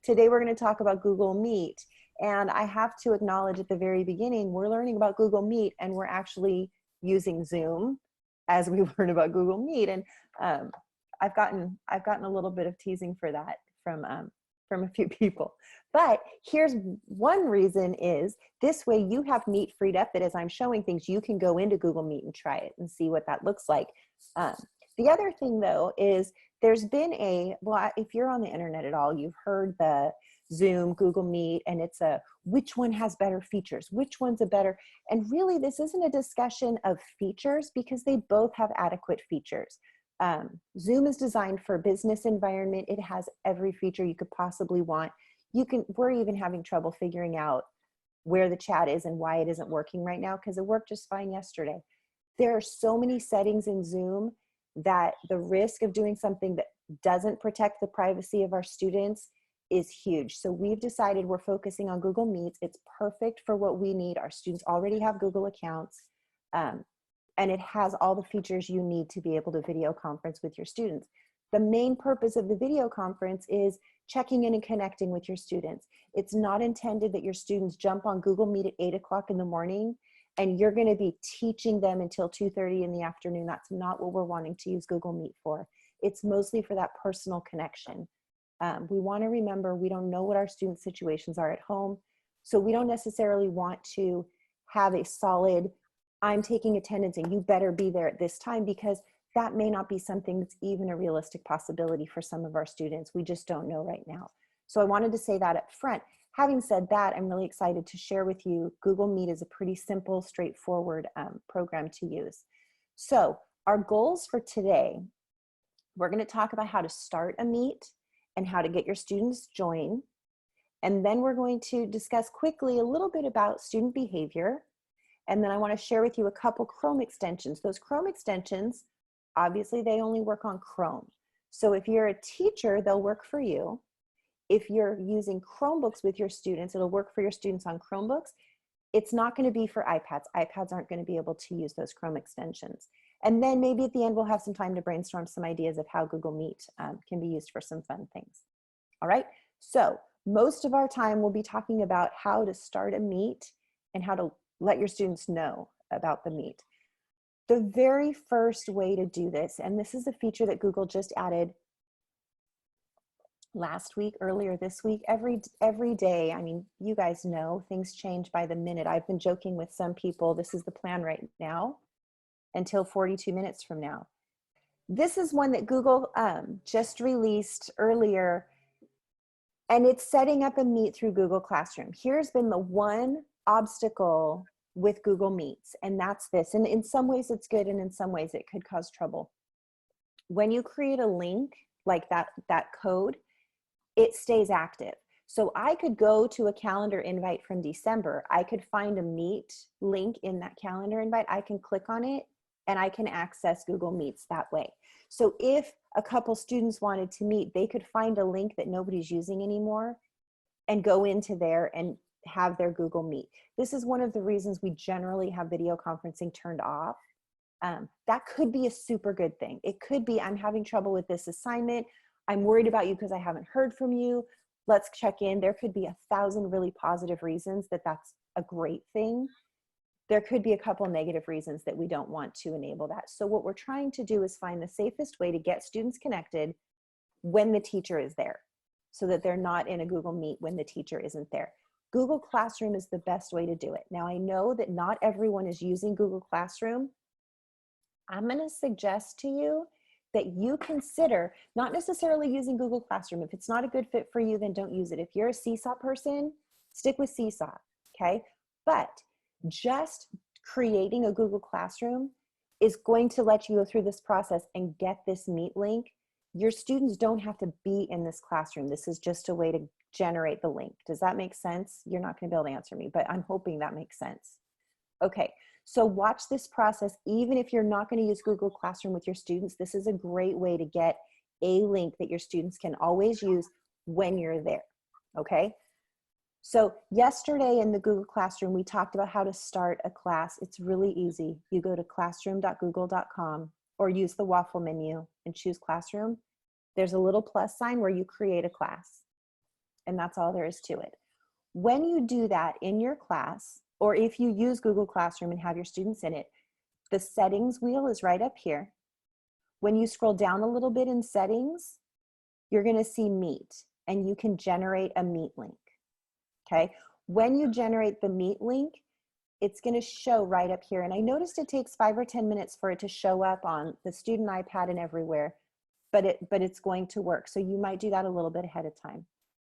Today we're going to talk about Google Meet. And I have to acknowledge at the very beginning, we're learning about Google Meet and we're actually using Zoom as we learn about Google Meet. And I've gotten a little bit of teasing for that from a few people. But here's one reason is this way you have Meet freed up that as I'm showing things, you can go into Google Meet and try it and see what that looks like. The other thing though is there's been if you're on the internet at all, you've heard the Zoom, Google Meet, and it's which one has better features, which one's a better, and really this isn't a discussion of features because they both have adequate features. Zoom is designed for a business environment. It has every feature you could possibly want. We're even having trouble figuring out where the chat is and why it isn't working right now because it worked just fine yesterday. There are so many settings in Zoom that the risk of doing something that doesn't protect the privacy of our students is huge. So we've decided we're focusing on Google Meets. It's perfect for what we need. Our students already have Google accounts. And it has all the features you need to be able to video conference with your students. The main purpose of the video conference is checking in and connecting with your students. It's not intended that your students jump on Google Meet at 8 o'clock in the morning and you're going to be teaching them until 2:30 in the afternoon. That's not what we're wanting to use Google Meet for. It's mostly for that personal connection. We want to remember we don't know what our students' situations are at home, so we don't necessarily want to have a solid, I'm taking attendance and you better be there at this time, because that may not be something that's even a realistic possibility for some of our students. We just don't know right now. So I wanted to say that up front. Having said that, I'm really excited to share with you, Google Meet is a pretty simple, straightforward program to use. So our goals for today, we're going to talk about how to start a Meet and how to get your students join. And then we're going to discuss quickly a little bit about student behavior. And then I want to share with you a couple Chrome extensions. Those Chrome extensions, obviously they only work on Chrome. So if you're a teacher, they'll work for you. If you're using Chromebooks with your students, it'll work for your students on Chromebooks. It's not going to be for iPads. iPads aren't going to be able to use those Chrome extensions. And then maybe at the end, we'll have some time to brainstorm some ideas of how Google Meet can be used for some fun things. All right, so most of our time we'll be talking about how to start a Meet and how to let your students know about the Meet. The very first way to do this, and this is a feature that Google just added last week, earlier this week, every day. I mean, you guys know things change by the minute. I've been joking with some people, this is the plan right now until 42 minutes from now. This is one that Google just released earlier, and it's setting up a Meet through Google Classroom. Here's been the one obstacle with Google Meets, and that's this. And in some ways it's good, and in some ways it could cause trouble. When you create a link like that code, it stays active. So I could go to a calendar invite from December. I could find a Meet link in that calendar invite. I can click on it and I can access Google Meets that way. So if a couple students wanted to meet, they could find a link that nobody's using anymore and go into there and have their Google Meet. This is one of the reasons we generally have video conferencing turned off. That could be a super good thing. It could be, I'm having trouble with this assignment. I'm worried about you because I haven't heard from you. Let's check in. There could be 1,000 really positive reasons that that's a great thing. There could be a couple negative reasons that we don't want to enable that. So what we're trying to do is find the safest way to get students connected when the teacher is there, so that they're not in a Google Meet when the teacher isn't there. Google Classroom is the best way to do it. Now I know that not everyone is using Google Classroom. I'm going to suggest to you that you consider not necessarily using Google Classroom. If it's not a good fit for you, then don't use it. If you're a Seesaw person, stick with Seesaw, okay? But just creating a Google Classroom is going to let you go through this process and get this Meet link. Your students don't have to be in this classroom. This is just a way to generate the link. Does that make sense? You're not going to be able to answer me, but I'm hoping that makes sense. Okay, so watch this process. Even if you're not going to use Google Classroom with your students, this is a great way to get a link that your students can always use when you're there, okay? So yesterday in the Google Classroom, we talked about how to start a class. It's really easy. You go to classroom.google.com or use the waffle menu and choose Classroom. There's a little plus sign where you create a class. And that's all there is to it. When you do that in your class, or if you use Google Classroom and have your students in it, the settings wheel is right up here. When you scroll down a little bit in settings, you're going to see Meet, and you can generate a Meet link. Okay. When you generate the Meet link, it's going to show right up here. And I noticed it takes 5 or 10 minutes for it to show up on the student iPad and everywhere, but it's going to work. So you might do that a little bit ahead of time.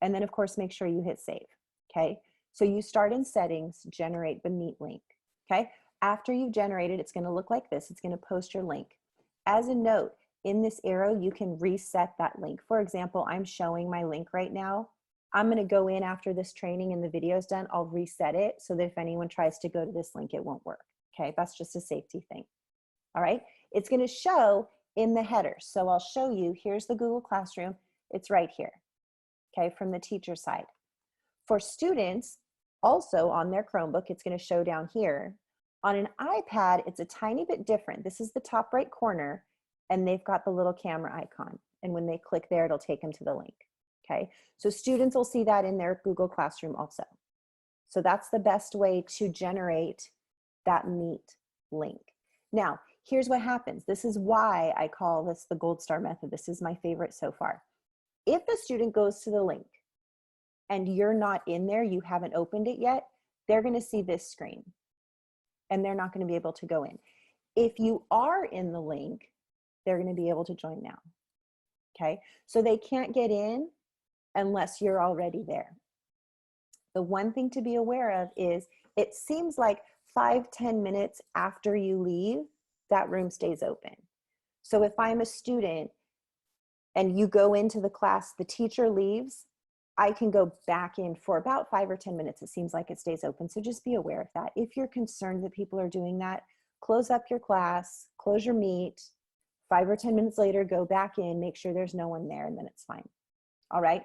And then of course, make sure you hit save. Okay. So you start in settings, generate the Meet link. Okay. After you've generated, it's going to look like this. It's going to post your link. As a note, in this arrow, you can reset that link. For example, I'm showing my link right now. I'm going to go in after this training and the video is done. I'll reset it so that if anyone tries to go to this link, it won't work. Okay, that's just a safety thing. All right, it's going to show in the header. So I'll show you, here's the Google Classroom. It's right here, okay, from the teacher side. For students, also on their Chromebook, it's going to show down here. On an iPad, it's a tiny bit different. This is the top right corner, and they've got the little camera icon. And when they click there, it'll take them to the link. Okay, so students will see that in their Google Classroom also. So that's the best way to generate that Meet link. Now, here's what happens. This is why I call this the gold star method. This is my favorite so far. If the student goes to the link and you're not in there, you haven't opened it yet, they're going to see this screen and they're not going to be able to go in. If you are in the link, they're going to be able to join now. Okay, so they can't get in unless you're already there. The one thing to be aware of is it seems like 5-10 minutes after you leave, that room stays open. So if I'm a student and you go into the class, the teacher leaves, I can go back in for about 5 or 10 minutes. It seems like it stays open. So just be aware of that. If you're concerned that people are doing that, close up your class, close your Meet, 5 or 10 minutes later, go back in, make sure there's no one there, and then it's fine. All right.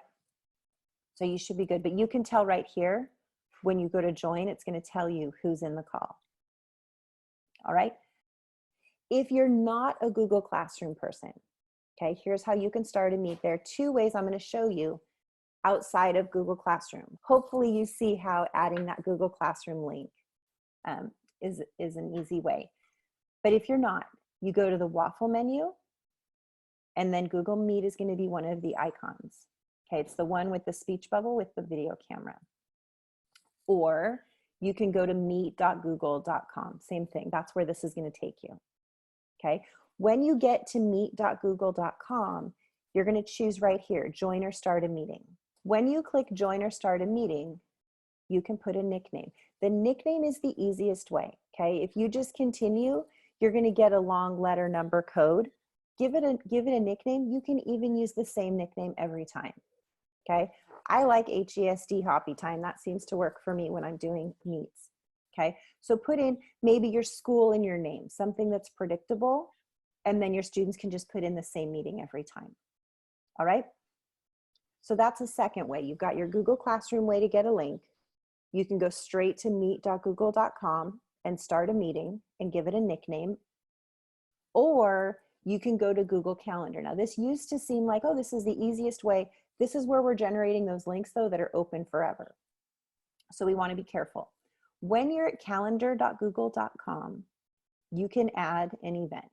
So you should be good, but you can tell right here when you go to join, it's going to tell you who's in the call. All right. If you're not a Google Classroom person, okay, here's how you can start a Meet. There are 2 ways I'm going to show you outside of Google Classroom. Hopefully you see how adding that Google Classroom link is an easy way. But if you're not, you go to the waffle menu, and then Google Meet is going to be one of the icons. Okay, it's the one with the speech bubble with the video camera. Or you can go to meet.google.com. Same thing. That's where this is going to take you. Okay, when you get to meet.google.com, you're going to choose right here, join or start a meeting. When you click join or start a meeting, you can put a nickname. The nickname is the easiest way. Okay, if you just continue, you're going to get a long letter number code. Give it a nickname. You can even use the same nickname every time. Okay, I like HESD Hoppy Time. That seems to work for me when I'm doing meets. Okay, so put in maybe your school and your name, something that's predictable, and then your students can just put in the same meeting every time. All right, so that's a second way. You've got your Google Classroom way to get a link. You can go straight to meet.google.com and start a meeting and give it a nickname, or you can go to Google Calendar. Now this used to seem like, oh, this is the easiest way. This is where we're generating those links though that are open forever. So we want to be careful. When you're at calendar.google.com, you can add an event.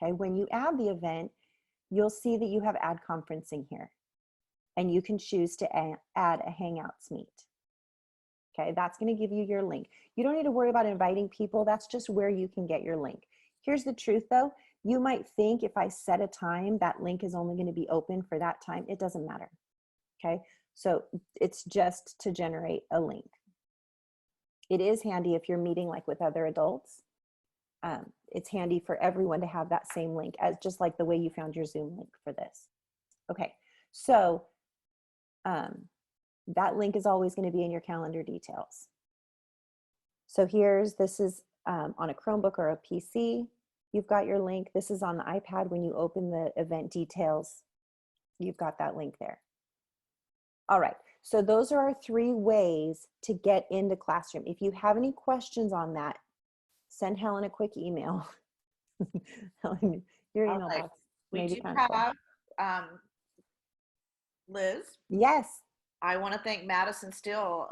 Okay, when you add the event, you'll see that you have add conferencing here, and you can choose to add a Hangouts meet. Okay, that's going to give you your link. You don't need to worry about inviting people. That's just where you can get your link. Here's the truth though. You might think if I set a time, that link is only going to be open for that time. It doesn't matter. Okay, so it's just to generate a link. It is handy if you're meeting like with other adults. It's handy for everyone to have that same link, as just like the way you found your Zoom link for this. Okay, so that link is always going to be in your calendar details. So this is on a Chromebook or a PC. You've got your link. This is on the iPad. When you open the event details, you've got that link there. All right, so those are our 3 ways to get into Classroom. If you have any questions on that, send Helen a quick email. Helen, your email box may be kind of full. Liz? Yes. I want to thank Madison Steele.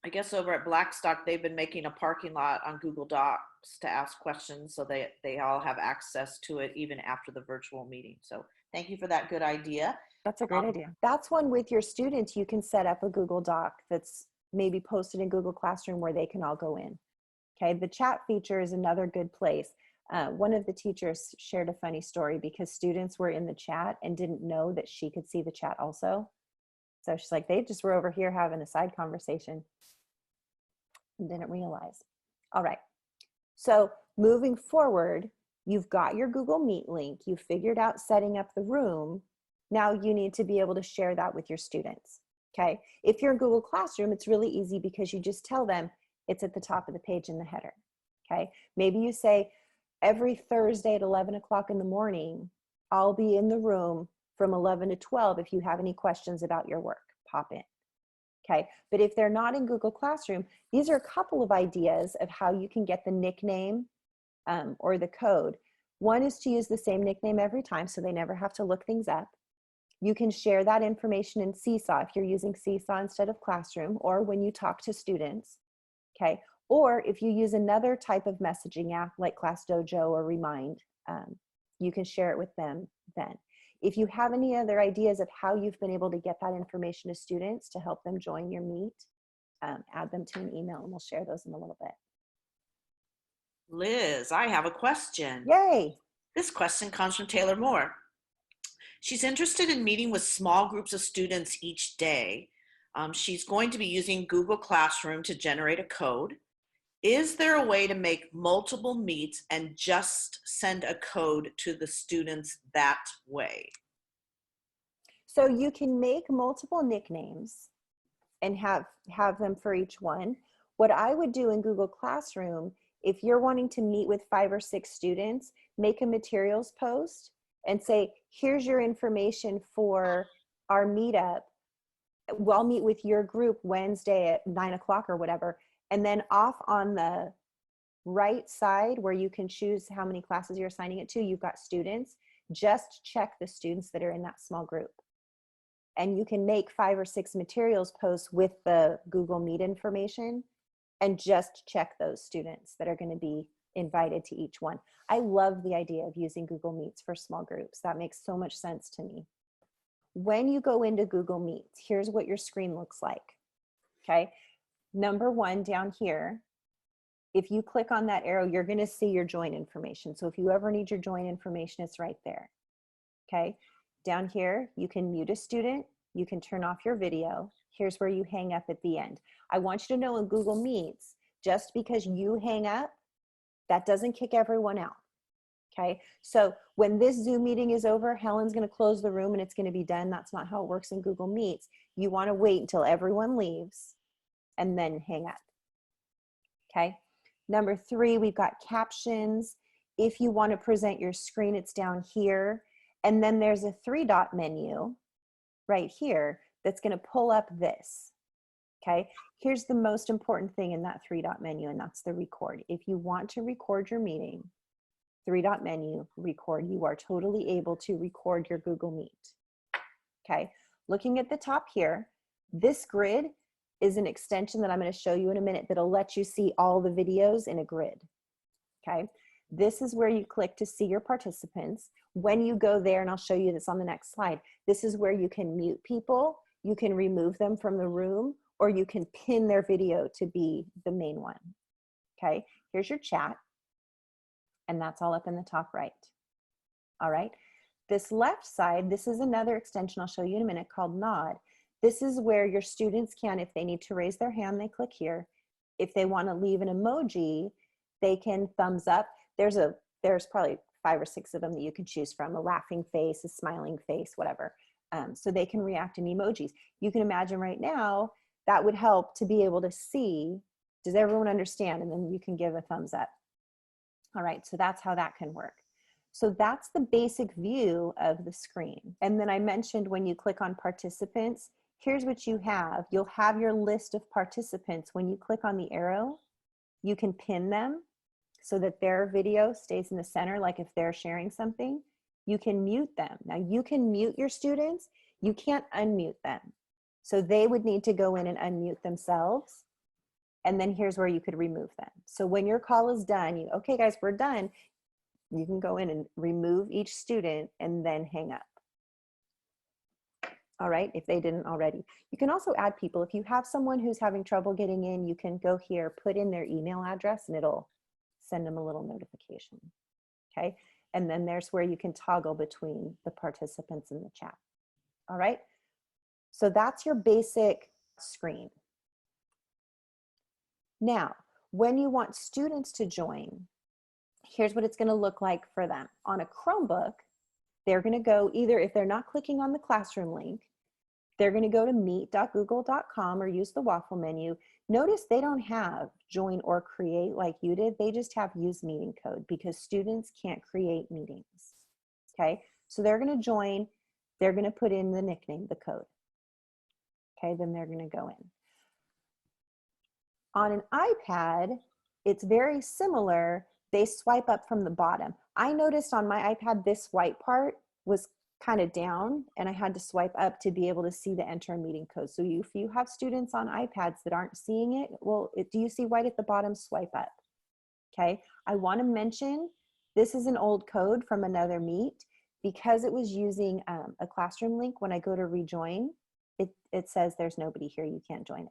I guess over at Blackstock, they've been making a parking lot on Google Docs to ask questions so they all have access to it even after the virtual meeting. So thank you for that good idea. That's a great idea. That's one with your students. You can set up a Google Doc that's maybe posted in Google Classroom where they can all go in. Okay, the chat feature is another good place. One of the teachers shared a funny story because students were in the chat and didn't know that she could see the chat also. So she's like, they just were over here having a side conversation and didn't realize. All right, so moving forward, you've got your Google Meet link, you figured out setting up the room. Now you need to be able to share that with your students, okay? If you're in Google Classroom, it's really easy because you just tell them it's at the top of the page in the header, okay? Maybe you say, every Thursday at 11 o'clock in the morning, I'll be in the room from 11 to 12 if you have any questions about your work, pop in, okay? But if they're not in Google Classroom, these are a couple of ideas of how you can get the nickname or the code. One is to use the same nickname every time so they never have to look things up. You can share that information in Seesaw if you're using Seesaw instead of Classroom, or when you talk to students, okay? Or if you use another type of messaging app like Class Dojo or Remind, you can share it with them then. If you have any other ideas of how you've been able to get that information to students to help them join your Meet, add them to an email and we'll share those in a little bit. Liz, I have a question. Yay! This question comes from Taylor Moore. She's interested in meeting with small groups of students each day. She's going to be using Google Classroom to generate a code. Is there a way to make multiple meets and just send a code to the students that way? So you can make multiple nicknames and have them for each one. What I would do in Google Classroom, if you're wanting to meet with 5 or 6 students, make a materials post and say, here's your information for our meetup. We'll meet with your group Wednesday at 9 o'clock or whatever. And then off on the right side where you can choose how many classes you're assigning it to, you've got students. Just check the students that are in that small group. And you can make 5 or 6 materials posts with the Google Meet information and just check those students that are going to be invited to each one. I love the idea of using Google Meets for small groups. That makes so much sense to me. When you go into Google Meets, here's what your screen looks like, okay? Number 1 down here, if you click on that arrow, you're going to see your join information. So if you ever need your join information, it's right there, okay? Down here, you can mute a student, you can turn off your video. Here's where you hang up at the end. I want you to know in Google Meets, just because you hang up, that doesn't kick everyone out, okay? So when this Zoom meeting is over, Helen's gonna close the room and it's gonna be done. That's not how it works in Google Meets. You wanna wait until everyone leaves and then hang up, okay? Number 3, we've got captions. If you wanna present your screen, it's down here. And then there's a 3-dot menu right here that's gonna pull up this, okay? Here's the most important thing in that 3-dot menu, and that's the record. If you want to record your meeting, 3-dot menu, record. You are totally able to record your Google Meet, okay? Looking at the top here, this grid is an extension that I'm gonna show you in a minute that'll let you see all the videos in a grid, okay? This is where you click to see your participants. When you go there, and I'll show you this on the next slide, this is where you can mute people, you can remove them from the room, or you can pin their video to be the main one, okay? Here's your chat, and that's all up in the top right, all right? This left side, this is another extension I'll show you in a minute called Nod. This is where your students can, if they need to raise their hand, they click here. If they wanna leave an emoji, they can thumbs up. There's probably 5 or 6 of them that you can choose from, a laughing face, a smiling face, whatever. So they can react in emojis. You can imagine right now, that would help to be able to see, does everyone understand? And then you can give a thumbs up. All right, so that's how that can work. So that's the basic view of the screen. And then I mentioned when you click on participants, here's what you have. You'll have your list of participants. When you click on the arrow, you can pin them so that their video stays in the center, like if they're sharing something. You can mute them. Now you can mute your students, you can't unmute them. So they would need to go in and unmute themselves. And then here's where you could remove them. So when your call is done, okay guys, we're done. You can go in and remove each student and then hang up. All right, if they didn't already. You can also add people. If you have someone who's having trouble getting in, you can go here, put in their email address, and it'll send them a little notification. Okay, and then there's where you can toggle between the participants in the chat. All right, so that's your basic screen. Now, when you want students to join, here's what it's going to look like for them. On a Chromebook, they're going to go either, if they're not clicking on the classroom link, they're going to go to meet.google.com or use the waffle menu. Notice they don't have join or create like you did. They just have use meeting code because students can't create meetings. Okay, so they're going to join. They're going to put in the nickname, the code. Okay, then they're going to go in. On an iPad, it's very similar. They swipe up from the bottom. I noticed on my iPad, this white part was kind of down and I had to swipe up to be able to see the enter meeting code. So if you have students on iPads that aren't seeing it, well, do you see white at the bottom? Swipe up. Okay, I want to mention this is an old code from another Meet because it was using a classroom link. When I go to rejoin, it says there's nobody here, you can't join it.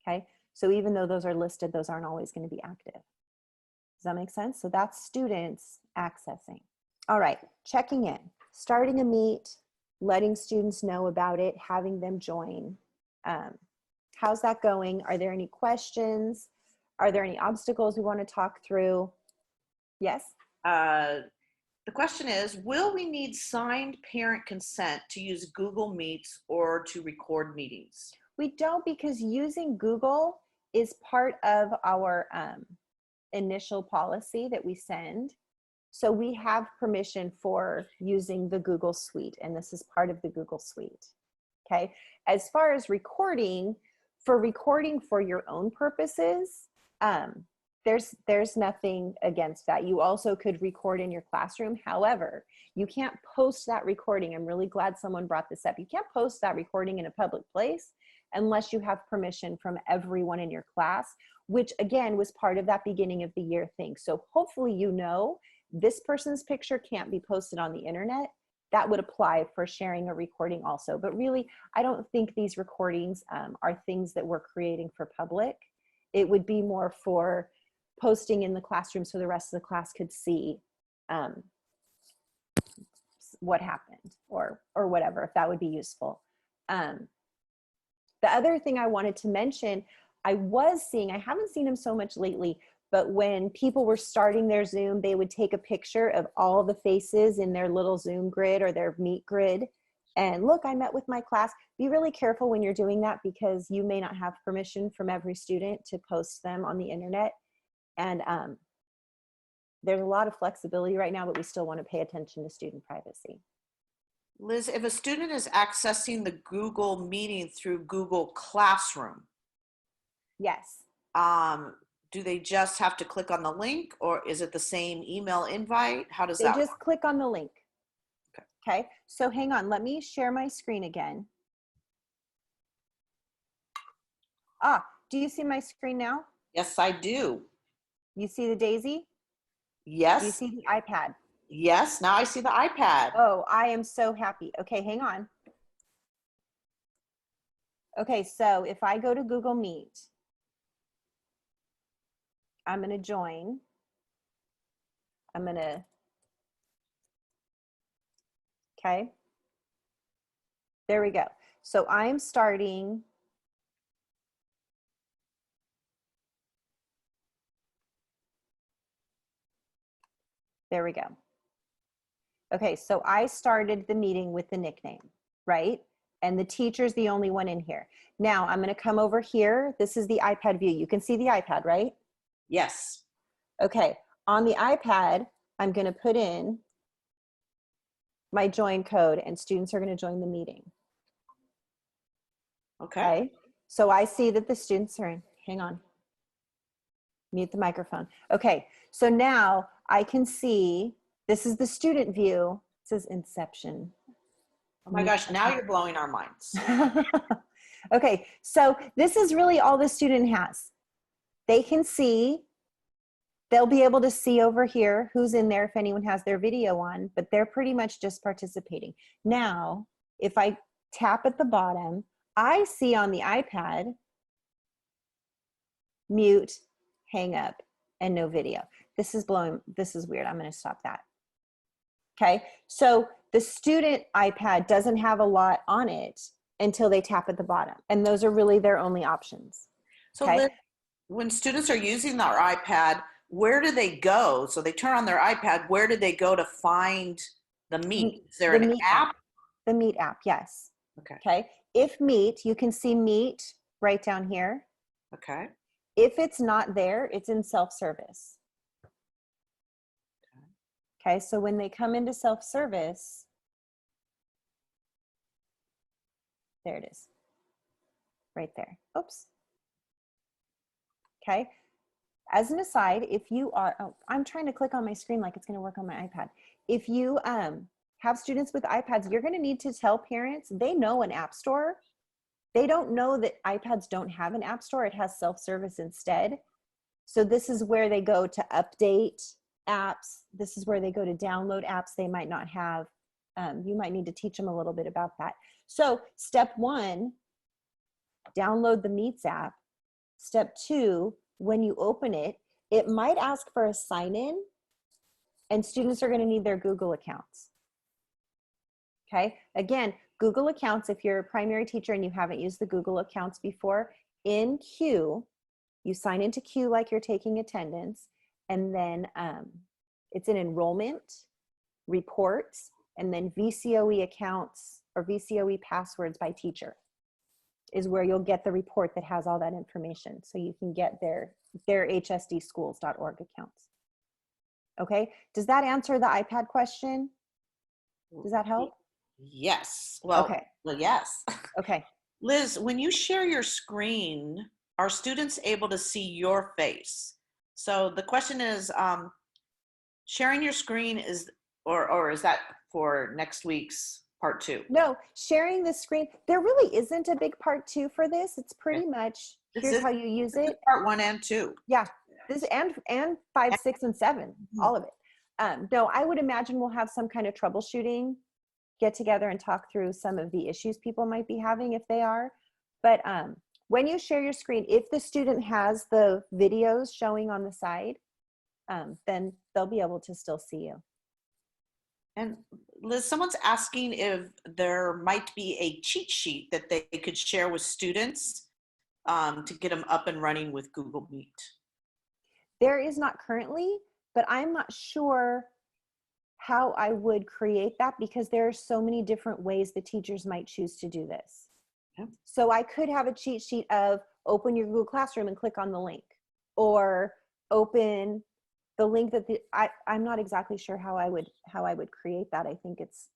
Okay, so even though those are listed, those aren't always going to be active. Does that make sense? So that's students accessing. All right, checking in, starting a Meet, letting students know about it, having them join. How's that going? Are there any questions? Are there any obstacles we want to talk through? Yes? The question is, will we need signed parent consent to use Google Meets or to record meetings? We don't, because using Google is part of our initial policy that we send. So we have permission for using the Google Suite, and this is part of the Google Suite. Okay. As far as recording for your own purposes, there's nothing against that. You also could record in your classroom. However, you can't post that recording. I'm really glad someone brought this up. You can't post that recording in a public place unless you have permission from everyone in your class, which again was part of that beginning of the year thing. So hopefully you know this person's picture can't be posted on the internet. That would apply for sharing a recording also. But really, I don't think these recordings are things that we're creating for public. It would be more for posting in the classroom so the rest of the class could see what happened or whatever, if that would be useful. The other thing I wanted to mention, I haven't seen them so much lately, but when people were starting their Zoom, they would take a picture of all the faces in their little Zoom grid or their Meet grid. And look, I met with my class. Be really careful when you're doing that because you may not have permission from every student to post them on the internet. And there's a lot of flexibility right now, but we still want to pay attention to student privacy. Liz, if a student is accessing the Google meeting through Google Classroom, Yes. Do they just have to click on the link, or is it the same email invite? How does that work? They just click on the link. Okay, so hang on, let me share my screen again. Do you see my screen now? Yes, I do. You see the daisy? Yes. Do you see the iPad? Yes, now I see the iPad. Oh, I am so happy. Okay, hang on. Okay, so if I go to Google Meet, I'm going to join. Okay. There we go. So I'm starting. There we go. Okay, so I started the meeting with the nickname, right? And the teacher's the only one in here. Now I'm going to come over here. This is the iPad view. You can see the iPad, right? Yes. Okay, on the iPad, I'm going to put in my join code and students are going to join the meeting. Okay. So I see that the students are in. Hang on. Mute the microphone. Okay, so now I can see, this is the student view. It says Inception. Oh my gosh, now you're blowing our minds. Okay, so this is really all the student has. They can see, they'll be able to see over here who's in there if anyone has their video on, but they're pretty much just participating. Now, if I tap at the bottom, I see on the iPad, mute, hang up, and no video. This is weird. I'm going to stop that. Okay, so the student iPad doesn't have a lot on it until they tap at the bottom, and those are really their only options. So Okay? Liz, when students are using their iPad, where do they go? So they turn on their iPad, where do they go to find the Meet? Is there an app? The Meet app, yes. Okay. Okay, if Meet, you can see Meet right down here. Okay. If it's not there, it's in self-service. Okay, so when they come into self-service, there it is, right there. Oops. Okay, as an aside, if you are, oh, I'm trying to click on my screen like it's going to work on my iPad. If you have students with iPads, you're going to need to tell parents, they know an app store. They don't know that iPads don't have an app store. It has self-service instead. So this is where they go to update apps. This is where they go to download apps they might not have. You might need to teach them a little bit about that. So step 1, download the Meets app. Step 2, when you open it, it might ask for a sign-in, and students are going to need their Google accounts. Okay, again, Google accounts, if you're a primary teacher and you haven't used the Google accounts before, in Q, you sign into Q like you're taking attendance, and then it's an enrollment, reports, and then VCOE accounts or VCOE passwords by teacher is where you'll get the report that has all that information. So you can get their hsdschools.org accounts. Okay, does that answer the iPad question? Does that help? Yes. Well, okay. Well, yes. Okay. Liz, when you share your screen, are students able to see your face? So the question is, sharing your screen is, or is that for next week's part 2? No, sharing the screen, there really isn't a big part 2 for this. It's pretty much, here's how you use it. Part 1 and 2. Yeah, this and 5, 6, and 7, all of it. No, I would imagine we'll have some kind of troubleshooting, get together and talk through some of the issues people might be having if they are. But when you share your screen, if the student has the videos showing on the side, then they'll be able to still see you. And Liz, someone's asking if there might be a cheat sheet that they could share with students to get them up and running with Google Meet. There is not currently, but I'm not sure how I would create that because there are so many different ways the teachers might choose to do this. Yeah. So I could have a cheat sheet of open your Google Classroom and click on the link, or open the link that I'm not exactly sure how I would create that. I think it's,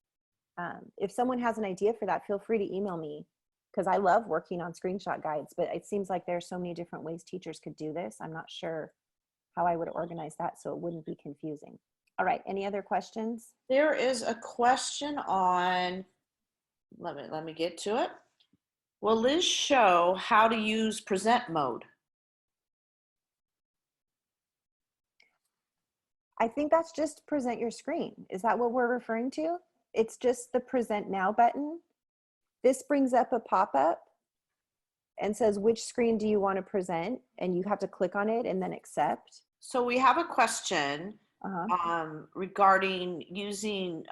if someone has an idea for that, feel free to email me because I love working on screenshot guides, but it seems like there's so many different ways teachers could do this. I'm not sure how I would organize that so it wouldn't be confusing. All right, any other questions? There is a question on, let me get to it. Will Liz show how to use present mode? I think that's just present your screen. Is that what we're referring to? It's just the present now button. This brings up a pop-up and says, which screen do you want to present? And you have to click on it and then accept. So we have a question regarding using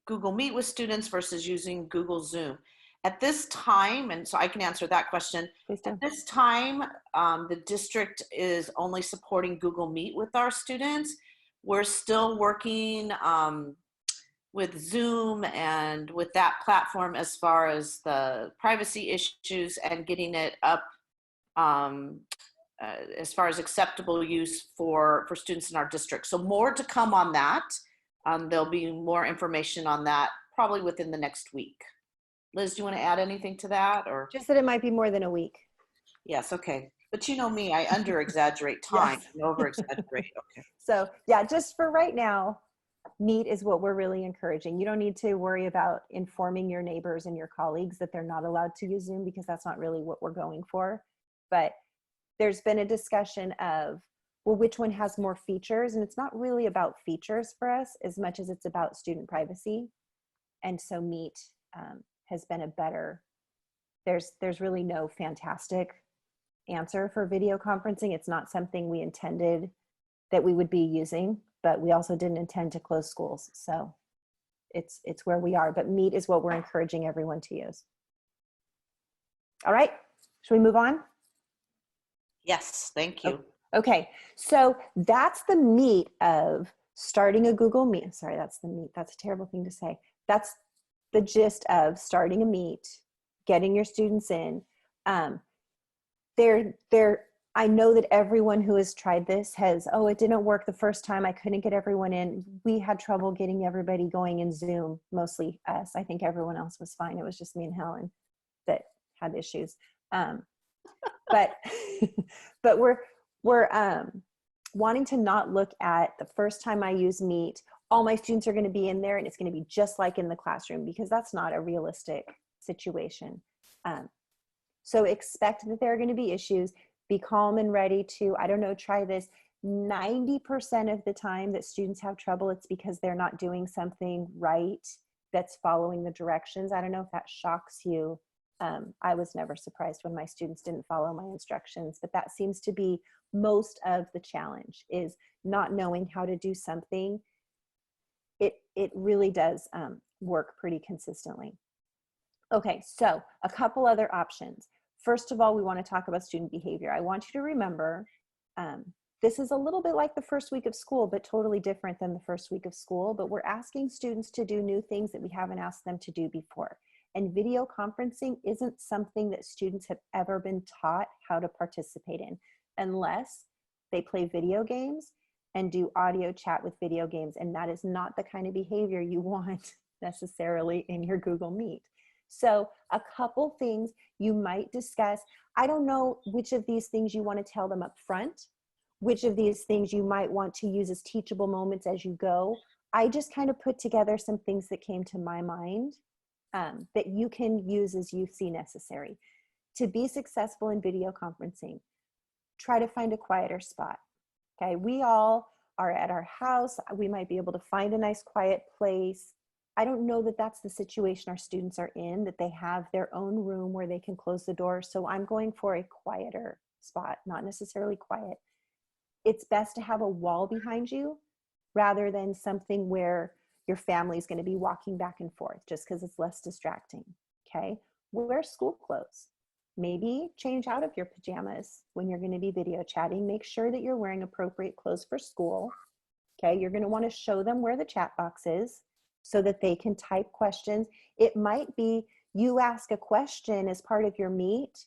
Google Meet with students versus using Google Zoom. At this time, and so I can answer that question. At this time, the district is only supporting Google Meet with our students. We're still working with Zoom and with that platform as far as the privacy issues and getting it up as far as acceptable use for students in our district. So more to come on that. There'll be more information on that probably within the next week. Liz, do you want to add anything to that? Or just that it might be more than a week. Yes, okay. But you know me, I under exaggerate time and over exaggerate. Okay. So yeah, just for right now, Meet is what we're really encouraging. You don't need to worry about informing your neighbors and your colleagues that they're not allowed to use Zoom, because that's not really what we're going for. But there's been a discussion of, well, which one has more features? And it's not really about features for us as much as it's about student privacy. And so Meet has been a better, there's really no fantastic answer for video conferencing. It's not something we intended that we would be using, but we also didn't intend to close schools. So it's where we are, but Meet is what we're encouraging everyone to use. All right, should we move on? Yes, thank you. Okay, so that's the meat of starting a Google Meet. Sorry, that's the meat. That's a terrible thing to say. That's the gist of starting a Meet, getting your students in. I know that everyone who has tried this has, oh, it didn't work the first time. I couldn't get everyone in. We had trouble getting everybody going in Zoom, mostly us. I think everyone else was fine. It was just me and Helen that had issues. But but we're wanting to not look at the first time I use Meet, all my students are going to be in there and it's going to be just like in the classroom, because that's not a realistic situation. So expect that there are going to be issues. Be calm and ready to, I don't know, try this. 90% of the time that students have trouble, it's because they're not doing something right that's following the directions. I don't know if that shocks you. I was never surprised when my students didn't follow my instructions, but that seems to be most of the challenge, is not knowing how to do something. It really does work pretty consistently. Okay, so a couple other options. First of all, we want to talk about student behavior. I want you to remember, this is a little bit like the first week of school, but totally different than the first week of school, but we're asking students to do new things that we haven't asked them to do before. And video conferencing isn't something that students have ever been taught how to participate in, unless they play video games and do audio chat with video games. And that is not the kind of behavior you want necessarily in your Google Meet. So a couple things you might discuss. I don't know which of these things you want to tell them up front, which of these things you might want to use as teachable moments as you go. I just kind of put together some things that came to my mind that you can use as you see necessary. To be successful in video conferencing, try to find a quieter spot. Okay, we all are at our house. We might be able to find a nice quiet place. I don't know that that's the situation our students are in, that they have their own room where they can close the door. So I'm going for a quieter spot, not necessarily quiet. It's best to have a wall behind you rather than something where your family is going to be walking back and forth, just because it's less distracting. Okay, wear school clothes. Maybe change out of your pajamas when you're going to be video chatting. Make sure that you're wearing appropriate clothes for school. Okay, you're going to want to show them where the chat box is so that they can type questions. It might be you ask a question as part of your Meet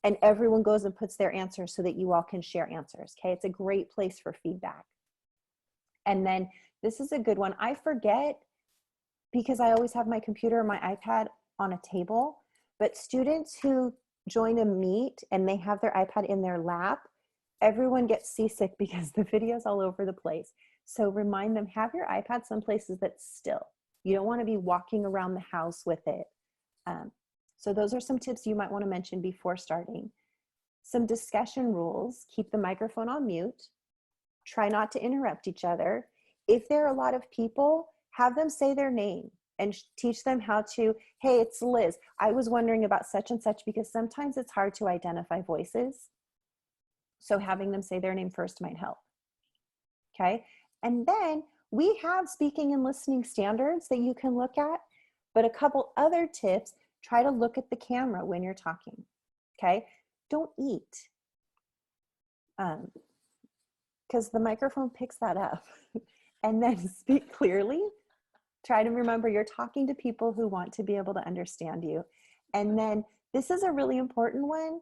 and everyone goes and puts their answers so that you all can share answers. Okay, it's a great place for feedback. And then this is a good one. I forget because I always have my computer or my iPad on a table, but students who join a Meet and they have their iPad in their lap, everyone gets seasick because the video's all over the place. So remind them, have your iPad some places that's still. You don't want to be walking around the house with it. So those are some tips you might want to mention before starting. Some discussion rules: keep the microphone on mute. Try not to interrupt each other. If there are a lot of people, have them say their name and teach them how to, hey, it's Liz. I was wondering about such and such, because sometimes it's hard to identify voices. So having them say their name first might help. Okay. And then we have speaking and listening standards that you can look at, but a couple other tips: try to look at the camera when you're talking. Okay. Don't eat. Because the microphone picks that up. And then speak clearly. Try to remember you're talking to people who want to be able to understand you. And then this is a really important one.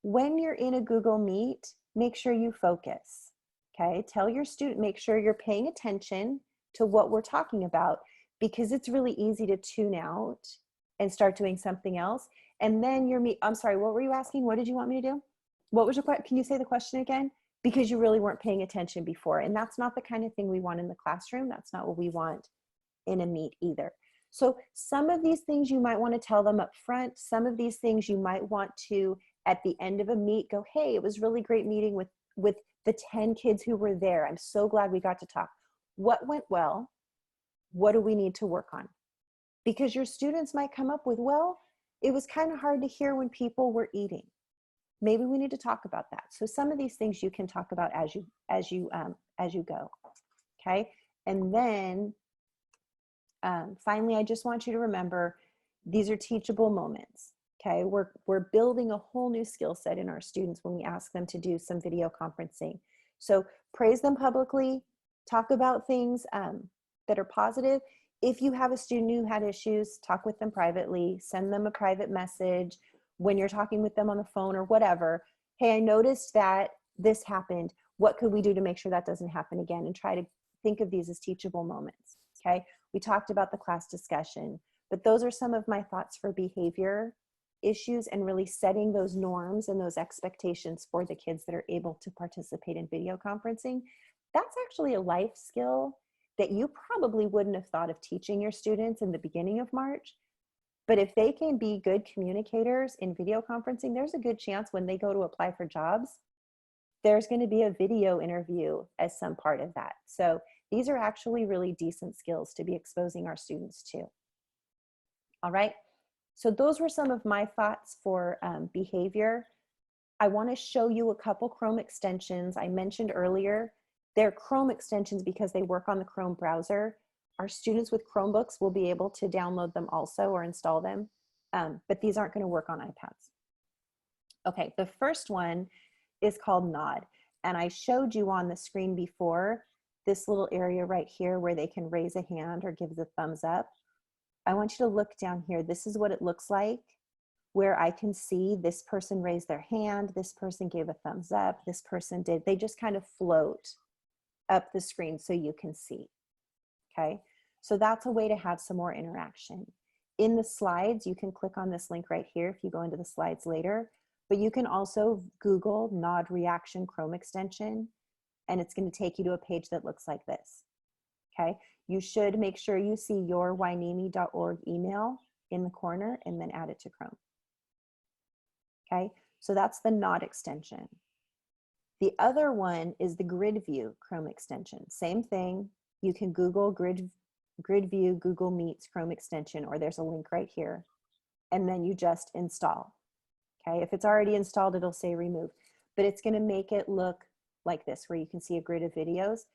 When you're in a Google Meet, make sure you focus. Okay, tell your student, make sure you're paying attention to what we're talking about, because it's really easy to tune out and start doing something else. And then I'm sorry, what were you asking? What did you want me to do? What was your question? Can you say the question again? because you really weren't paying attention before. And that's not the kind of thing we want in the classroom. That's not what we want in a meet either. So some of these things you might want to tell them up front. Some of these things you might want to, at the end of a meet, go, hey, it was really great meeting with the 10 kids who were there. I'm so glad we got to talk. What went well? What do we need to work on? Because your students might come up with, well, it was kind of hard to hear when people were eating. Maybe we need to talk about that. So some of these things you can talk about as you go. Okay. And then finally, I just want you to remember, these are teachable moments. Okay. We're building a whole new skill set in our students when we ask them to do some video conferencing. So praise them publicly, talk about things that are positive. If you have a student who had issues, talk with them privately, send them a private message when you're talking with them on the phone or whatever. Hey, I noticed that this happened. What could we do to make sure that doesn't happen again? And try to think of these as teachable moments. Okay. We talked about the class discussion, but those are some of my thoughts for behavior issues and really setting those norms and those expectations for the kids that are able to participate in video conferencing. That's actually a life skill that you probably wouldn't have thought of teaching your students in the beginning of March. But if they can be good communicators in video conferencing, there's a good chance when they go to apply for jobs, there's going to be a video interview as some part of that. So these are actually really decent skills to be exposing our students to. All right. So those were some of my thoughts for behavior. I want to show you a couple Chrome extensions I mentioned earlier. They're Chrome extensions because they work on the Chrome browser. Our students with Chromebooks will be able to download them also or install them, but these aren't going to work on iPads. Okay, the first one is called Nod, and I showed you on the screen before this little area right here where they can raise a hand or give the thumbs up. I want you to look down here. This is what it looks like, where I can see this person raised their hand, this person gave a thumbs up, this person did. They just kind of float up the screen so you can see. Okay, so that's a way to have some more interaction. In the slides, you can click on this link right here if you go into the slides later, but you can also Google Nod Reaction Chrome extension, and it's going to take you to a page that looks like this. Okay, you should make sure you see your yneme.org email in the corner and then add it to Chrome. Okay, so that's the Nod extension. The other one is the Grid View Chrome extension. Same thing. You can Google Grid View Google Meets Chrome extension, or there's a link right here, and then you just install. Okay, if it's already installed, it'll say remove, but it's going to make it look like this, where you can see a grid of videos.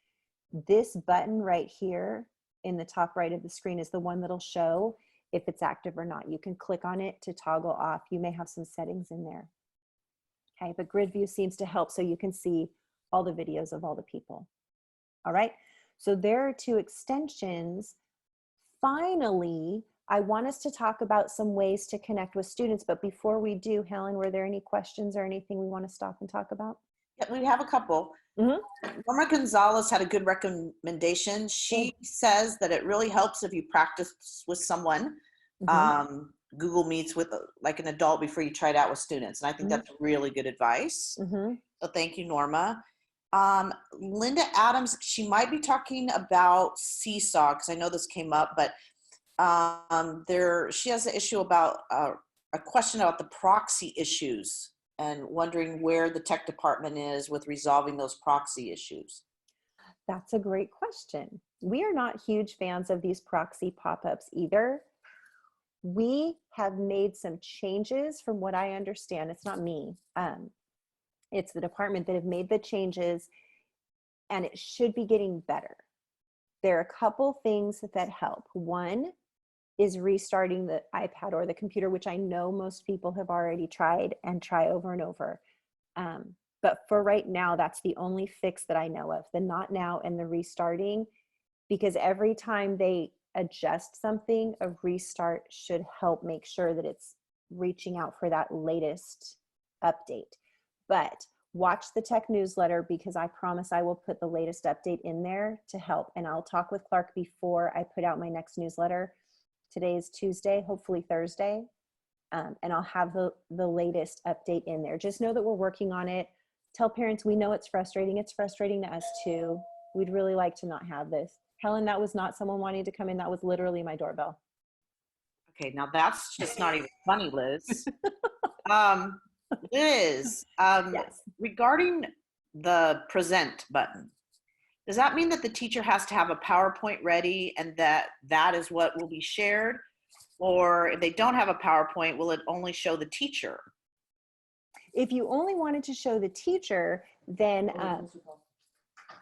This button right here in the top right of the screen is the one that'll show if it's active or not. You can click on it to toggle off. You may have some settings in there. Okay, but Grid View seems to help so you can see all the videos of all the people. All right, so there are two extensions. Finally, I want us to talk about some ways to connect with students, but before we do, Helen, were there any questions or anything we want to stop and talk about? Yeah, we have a couple. Norma Gonzalez had a good recommendation. She says that it really helps if you practice with someone, Google Meets with like an adult before you try it out with students. And I think that's really good advice. So thank you, Norma. Linda Adams, she might be talking about Seesaw, because I know this came up, but she has an issue about a question about the proxy issues and wondering where the tech department is with resolving those proxy issues. That's a great question. We are not huge fans of these proxy pop-ups either. We have made some changes from what I understand. It's not me. It's the department that have made the changes, and it should be getting better. There are a couple things that help. One is restarting the iPad or the computer, which I know most people have already tried and try over and over. But for right now, that's the only fix that I know of, the not now and the restarting, because every time they adjust something, a restart should help make sure that it's reaching out for that latest update. But watch the tech newsletter, because I promise I will put the latest update in there to help. And I'll talk with Clark before I put out my next newsletter. Today is Tuesday, hopefully Thursday. And I'll have the latest update in there. Just know that we're working on it. Tell parents, we know it's frustrating. It's frustrating to us too. We'd really like to not have this. Helen, that was not someone wanting to come in. That was literally my doorbell. Okay, now that's just not even funny, Liz. Liz, Yes. regarding the present button, does that mean that the teacher has to have a PowerPoint ready and that is what will be shared? Or if they don't have a PowerPoint, will it only show the teacher? If you only wanted to show the teacher, then,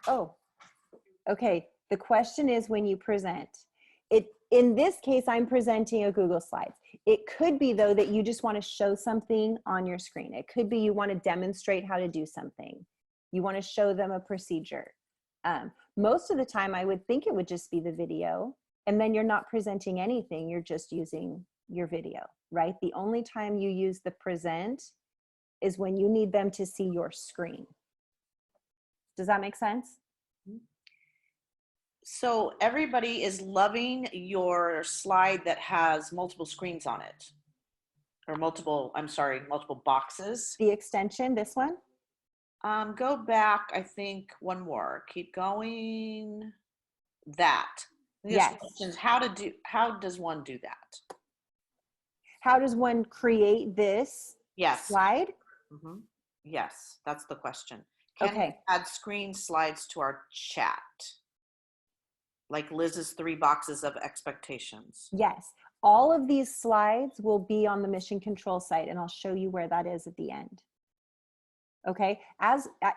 oh, okay. The question is when you present. In this case, I'm presenting a Google Slides. It could be, though, that you just want to show something on your screen. It could be you want to demonstrate how to do something. You want to show them a procedure. Most of the time, I would think it would just be the video, and then you're not presenting anything. You're just using your video, right? The only time you use the present is when you need them to see your screen. Does that make sense? So everybody is loving your slide that has multiple screens on it, or multiple boxes. The extension, this one? Go back, I think one more, keep going. That. Yes. Questions, how does one do that? How does one create this slide? Mm-hmm. Yes, that's the question. Can we add screen slides to our chat? Like Liz's 3 boxes of expectations. Yes. All of these slides will be on the mission control site, and I'll show you where that is at the end. Okay.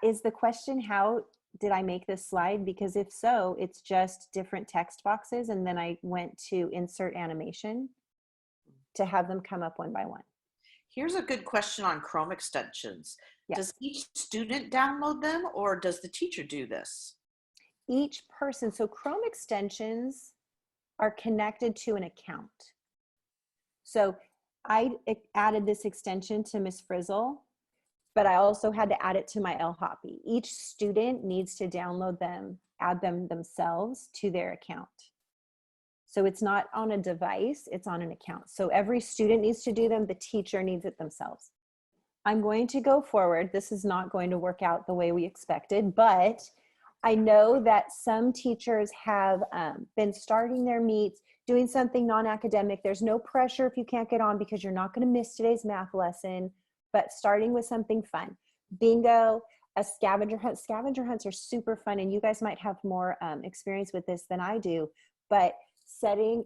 Is the question, how did I make this slide? Because if so, it's just different text boxes, and then I went to insert animation to have them come up one by one. Here's a good question on Chrome extensions. Yes. Does each student download them, or does the teacher do this? Each person. So Chrome extensions are connected to an account. So I added this extension to Miss Frizzle, but I also had to add it to my LHOPI. Each student needs to download them, add them themselves to their account. So it's not on a device, it's on an account. So every student needs to do them, the teacher needs it themselves. I'm going to go forward. This is not going to work out the way we expected, but I know that some teachers have been starting their meets, doing something non-academic. There's no pressure if you can't get on because you're not going to miss today's math lesson, but starting with something fun. Bingo, a scavenger hunt. Scavenger hunts are super fun, and you guys might have more experience with this than I do, but setting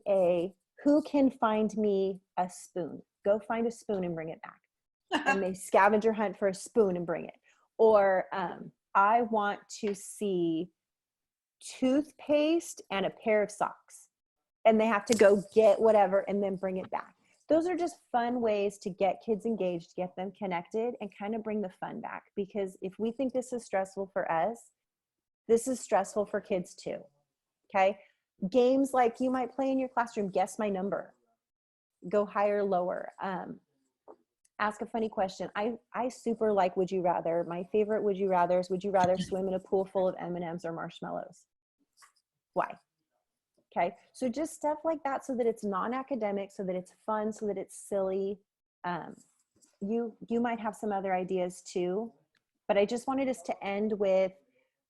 who can find me a spoon? Go find a spoon and bring it back. And they scavenger hunt for a spoon and bring it. Or I want to see toothpaste and a pair of socks. And they have to go get whatever and then bring it back. Those are just fun ways to get kids engaged, get them connected, and kind of bring the fun back. Because if we think this is stressful for us, this is stressful for kids too, okay? Games like you might play in your classroom, guess my number, go higher, lower, ask a funny question. I super like Would You Rather. My favorite Would You Rather is, would you rather swim in a pool full of M&Ms or marshmallows? Why? Okay, so just stuff like that so that it's non-academic, so that it's fun, so that it's silly. You might have some other ideas too, but I just wanted us to end with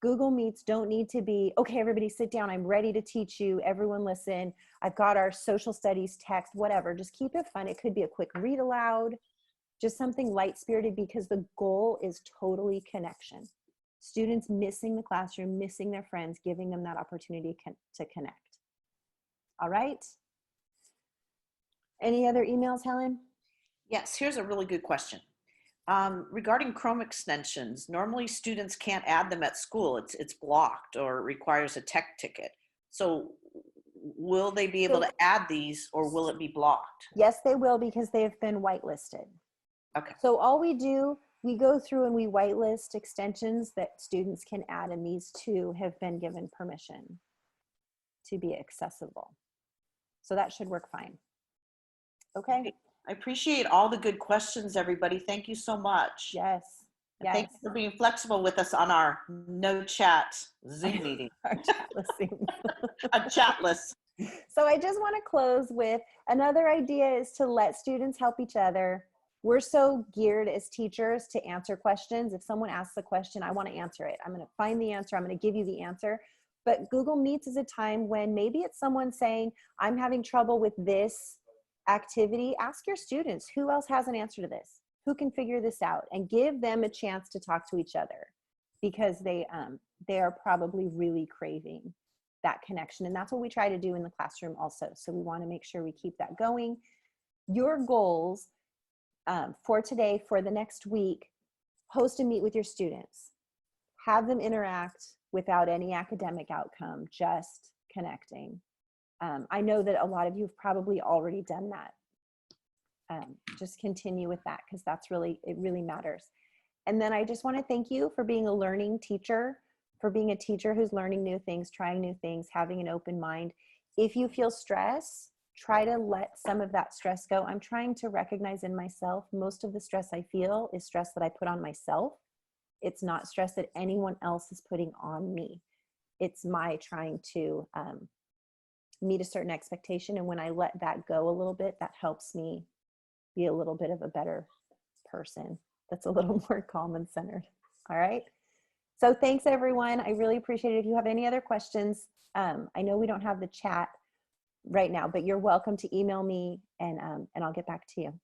Google Meets don't need to be, okay, everybody sit down, I'm ready to teach you, everyone listen, I've got our social studies text, whatever, just keep it fun. It could be a quick read aloud, just something light-spirited, because the goal is totally connection. Students missing the classroom, missing their friends, giving them that opportunity to connect. All right. Any other emails, Helen? Yes, here's a really good question. Regarding Chrome extensions, normally students can't add them at school. It's blocked or requires a tech ticket. So will they be able to add these, or will it be blocked? Yes, they will, because they have been whitelisted. Okay. So all we do, we go through and we whitelist extensions that students can add, and these two have been given permission to be accessible. So that should work fine. Okay. I appreciate all the good questions, everybody. Thank you so much. Yes. And thank you for being flexible with us on our no chat Zoom meeting. Our chatless Zoom. A chatless. So I just want to close with another idea is to let students help each other. we're so geared as teachers to answer questions. If someone asks a question, I want to answer it. I'm going to find the answer. I'm going to give you the answer. But Google Meets is a time when maybe it's someone saying, I'm having trouble with this activity. Ask your students, who else has an answer to this? Who can figure this out? And give them a chance to talk to each other, because they are probably really craving that connection. And that's what we try to do in the classroom also. So we want to make sure we keep that going. Your goals for today, for the next week: host a meet with your students. Have them interact without any academic outcome, just connecting. I know that a lot of you have probably already done that. Just continue with that, because it really matters. And then I just want to thank you for being a learning teacher, for being a teacher who's learning new things, trying new things, having an open mind. If you feel stress, try to let some of that stress go. I'm trying to recognize in myself, most of the stress I feel is stress that I put on myself. It's not stress that anyone else is putting on me. It's my trying to meet a certain expectation. And when I let that go a little bit, that helps me be a little bit of a better person that's a little more calm and centered. All right. So thanks, everyone. I really appreciate it. If you have any other questions, I know we don't have the chat right now, but you're welcome to email me, and I'll get back to you.